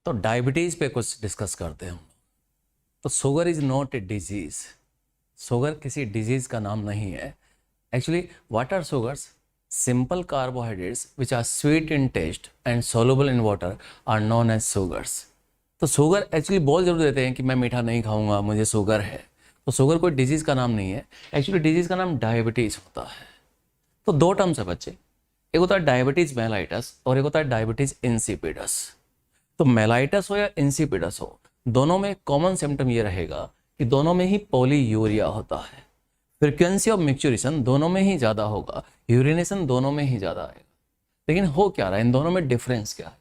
तो डायबिटीज़ पे कुछ डिस्कस करते हैं हम। तो sugar is not a disease. Sugar किसी डिजीज़ का नाम नहीं है। Actually what are sugars? Simple carbohydrates which are sweet in taste and soluble in water are known as sugars. तो शुगर एक्चुअली बोल जरूर देते हैं कि मैं मीठा नहीं खाऊंगा, मुझे शुगर है। तो शुगर कोई डिजीज़ का नाम नहीं है। एक्चुअली डिजीज़ का नाम डायबिटीज़ होता है। तो दो टर्म्स है बच्चे, एक होता है डायबिटीज़ मेलाइटस और एक होता है डायबिटीज़ इंसिपिडस। तो मेलाइटस हो या इंसिपिडस हो, दोनों में कॉमन सिम्टम ये रहेगा कि दोनों में ही पॉलीयूरिया होता है। फ्रीक्वेंसी ऑफ मिक्चुरेशन दोनों में ही ज़्यादा होगा, यूरिनेशन दोनों में ही ज़्यादा आएगा। लेकिन हो क्या रहा है, इन दोनों में डिफरेंस क्या है?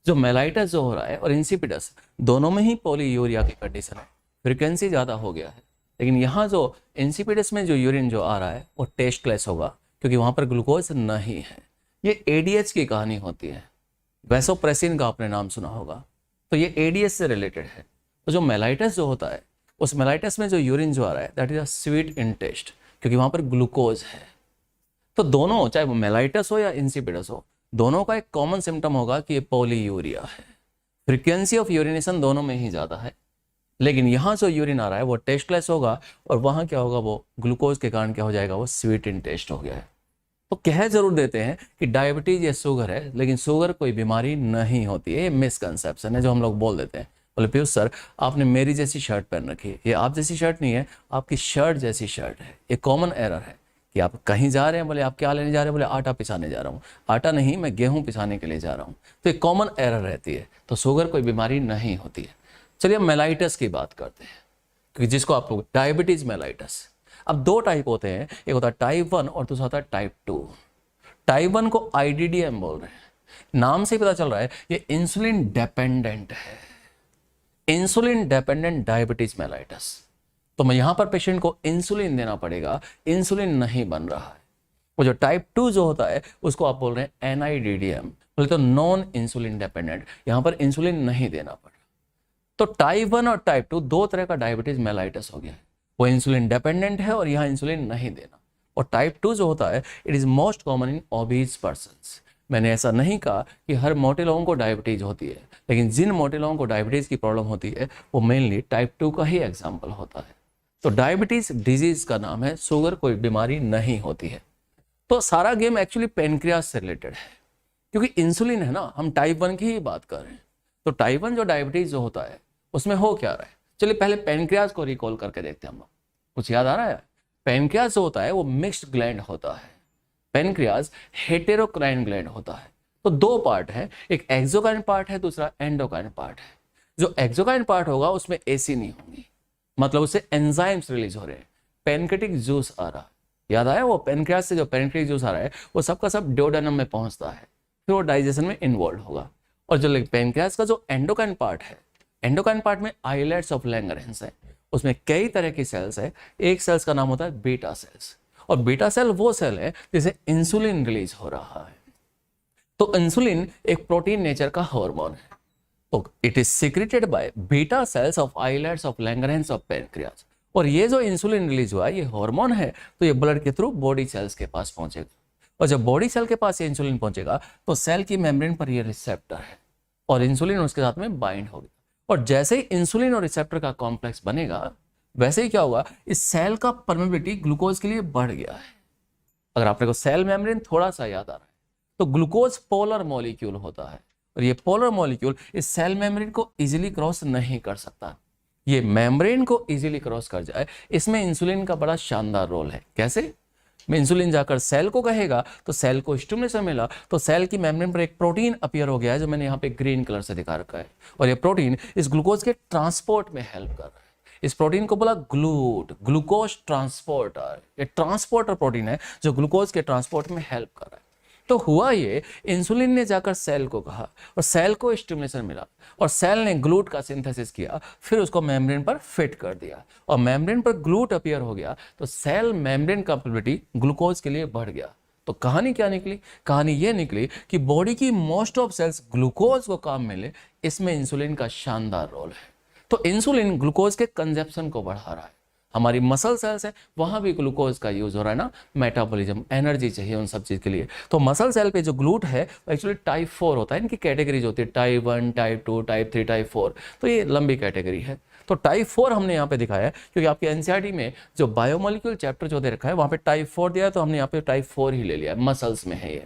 जो मेलाइटस जो हो रहा है और इंसिपिडस, दोनों में ही पॉलीयूरिया की कंडीशन है, फ्रीक्वेंसी ज़्यादा हो गया है। लेकिन यहाँ जो इंसिपिडस में जो यूरिन जो आ रहा है वो टेस्टलेस होगा, क्योंकि वहाँ पर ग्लूकोज नहीं है। ये एडीएच की कहानी होती है। वैसोप्रेसिन का आपने नाम सुना होगा, तो ये एडीएच से रिलेटेड है। तो जो मेलाइटस जो होता है, उस मेलाइटस में जो यूरिन जो आ रहा है that is a sweet in taste, क्योंकि वहाँ पर ग्लूकोज है। तो दोनों, चाहे वो मेलाइटस हो या इंसिपिडस हो, दोनों का एक कॉमन सिम्टम होगा कि ये पॉलीयूरिया है। फ्रीक्वेंसी ऑफ यूरिनेशन दोनों में ही ज़्यादा है। लेकिन यहाँ जो यूरिन आ रहा है वो टेस्टलेस होगा, और वहाँ क्या होगा, वो ग्लूकोज के कारण क्या हो जाएगा, वो स्वीट इन टेस्ट हो गया है। तो कह जरूर देते हैं कि डायबिटीज या शुगर है, लेकिन शुगर कोई बीमारी नहीं होती है। ये मिसकंसेप्शन है जो हम लोग बोल देते हैं। बोले पीयूष सर, आपने मेरी जैसी शर्ट पहन रखी है, ये आप जैसी शर्ट नहीं है, आपकी शर्ट जैसी शर्ट है। ये कॉमन एरर है कि आप कहीं जा रहे हैं, बोले आप क्या लेने जा रहे हैं, बोले आटा पिसाने जा रहा हूँ। आटा नहीं, मैं गेहूँ पिसाने के लिए जा रहा हूँ। तो ये कॉमन एरर रहती है। तो शुगर कोई बीमारी नहीं होती है। चलिए अब मेलाइटस की बात करते हैं, क्योंकि जिसको आप लोग डायबिटीज मेलाइटस। अब दो टाइप होते हैं, एक होता है टाइप 1 और दूसरा होता है टाइप 2। टाइप 1 को आईडीडीएम बोल रहे हैं। नाम से पता चल रहा है ये इंसुलिन डिपेंडेंट है, इंसुलिन डिपेंडेंट डायबिटीज मेलाइटस। तो मैं यहां पर पेशेंट को इंसुलिन देना पड़ेगा, इंसुलिन नहीं बन रहा है। वो जो टाइप 2 जो होता है उसको आप बोल रहे हैं एनआईडीडीएम, बोले तो नॉन इंसुलिन डिपेंडेंट, यहां पर इंसुलिन नहीं देना पड़ा। तो टाइप 1 और टाइप 2 दो तरह का डायबिटीज मेलाइटस हो गया है। वो इंसुलिन डिपेंडेंट है और यहाँ इंसुलिन नहीं देना। और टाइप 2 जो होता है it is most common in obese persons. मैंने ऐसा नहीं कहा कि हर मोटे लोगों को डायबिटीज होती है, लेकिन जिन मोटे लोगों को डायबिटीज की प्रॉब्लम होती है वो मेनली टाइप 2 का ही एग्जाम्पल होता है। तो डायबिटीज डिजीज का नाम है, शुगर कोई बीमारी नहीं होती है। तो सारा गेम एक्चुअली पेनक्रियास से रिलेटेड है, क्योंकि इंसुलिन है ना, हम टाइप 1 की ही बात कर रहे हैं। तो टाइप 1 जो डायबिटीज जो होता है उसमें हो क्या रहा है, चलिए पहले पेनक्रियास को रिकॉल करके देखते हैं हम लोग। कुछ याद आ रहा है? पेनक्रियास जो होता है वो मिक्स्ड ग्लैंड होता है। पेनक्रियास हेटेरोक्राइन ग्लैंड होता है। तो दो पार्ट है, एक एक्सोक्राइन पार्ट है, दूसरा एंडोक्राइन पार्ट है। जो एक्सोक्राइन पार्ट होगा उसमें एसी नहीं होगी, मतलब उससे एंजाइम्स रिलीज हो रहे हैं, पेनक्रेटिक जूस आ रहा है। याद आया? वो पेनक्रियास से जो पेनक्रेटिक जूस आ रहा है वो सबका सब ड्यूडेनम में पहुंचता है, फिर वो डाइजेशन में इन्वॉल्व होगा। और जो पेनक्रियास का जो एंडोक्राइन पार्ट है, एंडोक्राइन पार्ट में आइलेट्स ऑफ लैंगरेंस है, उसमें कई तरह की सेल्स है। एक सेल्स का नाम होता है बीटा सेल्स, और बीटा सेल वो सेल है जिसे इंसुलिन रिलीज हो रहा है। तो इंसुलिन एक प्रोटीन नेचर का हार्मोन है। तो it is secreted by beta cells of islets of Langerhans of pancreas. और ये जो इंसुलिन रिलीज हुआ है ये हार्मोन है, तो ये ब्लड के थ्रू बॉडी सेल्स के पास पहुंचेगा। और जब बॉडी सेल के पास ये इंसुलिन पहुंचेगा तो सेल की मेम्ब्रेन पर ये रिसेप्टर है और इंसुलिन उसके साथ में बाइंड होगी। और जैसे ही इंसुलिन और रिसेप्टर का कॉम्प्लेक्स बनेगा, वैसे ही क्या होगा, इस सेल का परमेबिलिटी ग्लूकोज के लिए बढ़ गया है। अगर आपने को सेल मेम्ब्रेन थोड़ा सा याद आ रहा है, तो ग्लूकोज पोलर मॉलिक्यूल होता है, और ये पोलर मॉलिक्यूल इस सेल मेम्ब्रेन को इजीली क्रॉस नहीं कर सकता। ये मेम्ब्रेन को इजीली क्रॉस कर जाए, इसमें इंसुलिन का बड़ा शानदार रोल है। कैसे? में इंसुलिन जाकर सेल को कहेगा तो सेल को स्टिमुलेशन मिला, तो सेल की मेम्ब्रेन पर एक प्रोटीन अपीयर हो गया है जो मैंने यहाँ पे ग्रीन कलर से दिखा रखा है, और ये प्रोटीन इस ग्लूकोज के ट्रांसपोर्ट में हेल्प कर रहा है। इस प्रोटीन को बोला ग्लूट, ग्लूकोज ट्रांसपोर्टर। ये ट्रांसपोर्टर प्रोटीन है जो ग्लूकोज के ट्रांसपोर्ट में हेल्प कर रहा है। तो हुआ ये, इंसुलिन ने जाकर सेल को कहा और सेल को स्टिमुलेशन मिला, और सेल ने ग्लूट का सिंथेसिस किया, फिर उसको मेम्ब्रेन पर फिट कर दिया, और मेम्ब्रेन पर ग्लूट अपीयर हो गया, तो सेल मेम्ब्रेन कैपेबिलिटी ग्लूकोज के लिए बढ़ गया। तो कहानी क्या निकली? कहानी ये निकली कि बॉडी की मोस्ट ऑफ सेल्स ग्लूकोज को काम मिले, इसमें इंसुलिन का शानदार रोल है। तो इंसुलिन ग्लूकोज के कंजप्शन को बढ़ा रहा है। हमारी मसल सेल्स है वहाँ भी ग्लूकोज का यूज़ हो रहा है ना, मेटाबॉलिज्म, एनर्जी चाहिए उन सब चीज़ के लिए। तो मसल सेल पे जो ग्लूट है एक्चुअली टाइप 4 होता है, इनकी कैटेगरीज होती है टाइप 1, टाइप 2, टाइप 3, टाइप 4, तो ये लंबी कैटेगरी है। तो टाइप 4 हमने यहाँ पे दिखाया है क्योंकि आपके एनसीईआरटी में जो बायोमोलिक्यूल चैप्टर जो दे रखा है वहाँ पे टाइप 4 दिया है, तो हमने यहाँ पे टाइप 4 ही ले लिया, मसल्स में है ये।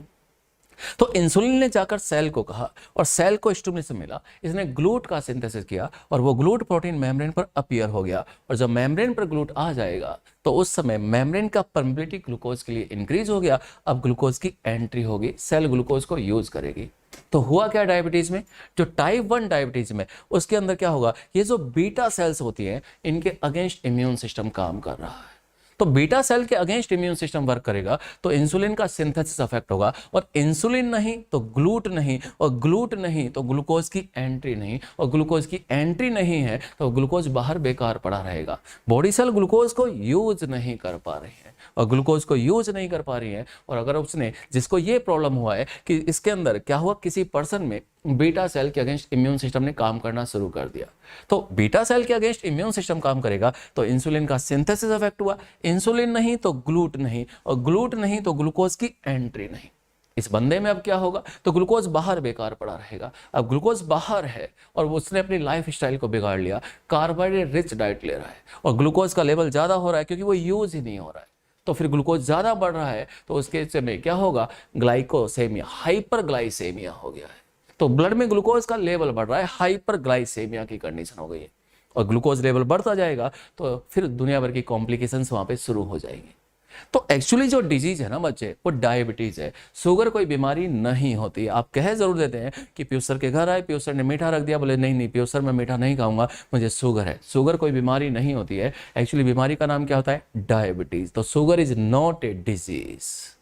तो इंसुलिन ने जाकर सेल को कहा और सेल को स्टिमुलस मिला, इसने ग्लूट का सिंथेसिस किया और वो ग्लूट प्रोटीन मेम्ब्रेन पर अपीयर हो गया। और जब मेम्ब्रेन पर ग्लूट आ जाएगा तो उस समय मेम्ब्रेन का परमिबिलिटी ग्लूकोज के लिए इंक्रीज हो गया। अब ग्लूकोज की एंट्री होगी, सेल ग्लूकोज को यूज करेगी। तो हुआ क्या डायबिटीज में, जो टाइप 1 डायबिटीज में, उसके अंदर क्या होगा, ये जो बीटा सेल्स होती हैं इनके अगेंस्ट इम्यून सिस्टम काम कर रहा है। तो बीटा सेल के अगेंस्ट इम्यून सिस्टम वर्क करेगा तो इंसुलिन का सिंथेसिस अफेक्ट होगा, और इंसुलिन नहीं तो ग्लूट नहीं, और ग्लूट नहीं तो ग्लूकोज की एंट्री नहीं, और ग्लूकोज की एंट्री नहीं है तो ग्लूकोज बाहर बेकार पड़ा रहेगा। बॉडी सेल ग्लूकोज को यूज नहीं कर पा रही है, और ग्लूकोज को यूज नहीं कर पा रही है, और अगर उसने, जिसको ये प्रॉब्लम हुआ है कि इसके अंदर क्या हुआ, किसी पर्सन में बीटा सेल के अगेंस्ट इम्यून सिस्टम ने काम करना शुरू कर दिया। तो बीटा सेल के अगेंस्ट इम्यून सिस्टम काम करेगा तो इंसुलिन का सिंथेसिस अफेक्ट हुआ, इंसुलिन नहीं तो ग्लूट नहीं, और ग्लूट नहीं तो ग्लूकोज की एंट्री नहीं। इस बंदे में अब क्या होगा, तो ग्लूकोज बाहर बेकार पड़ा रहेगा। अब ग्लूकोज बाहर है और उसने अपनी लाइफ स्टाइल को बिगाड़ लिया, कार्बोहाइड्रेट रिच डाइट ले रहा है और ग्लूकोज का लेवल ज़्यादा हो रहा है क्योंकि वो यूज ही नहीं हो रहा है। तो फिर ग्लूकोज ज़्यादा बढ़ रहा है तो उसके समय क्या होगा, ग्लाइकोसेमिया, हाइपरग्लाइसेमिया हो गया है। तो ब्लड में ग्लूकोज का लेवल बढ़ रहा है, हाइपरग्लाइसेमिया की कंडीशन हो गई है, और ग्लूकोज लेवल बढ़ता जाएगा तो फिर दुनिया भर की कॉम्प्लिकेशंस वहाँ पे शुरू हो जाएंगी। तो एक्चुअली जो डिजीज है ना बच्चे, वो डायबिटीज है, शुगर कोई बीमारी नहीं होती। आप कह जरूर देते हैं कि पीयूष सर के घर आए, पीयूष सर ने मीठा रख दिया, बोले नहीं नहीं पीयूष सर मैं मीठा नहीं खाऊंगा, मुझे शुगर है। शुगर कोई बीमारी नहीं होती है, एक्चुअली बीमारी का नाम क्या होता है, डायबिटीज। तो sugar is not a disease.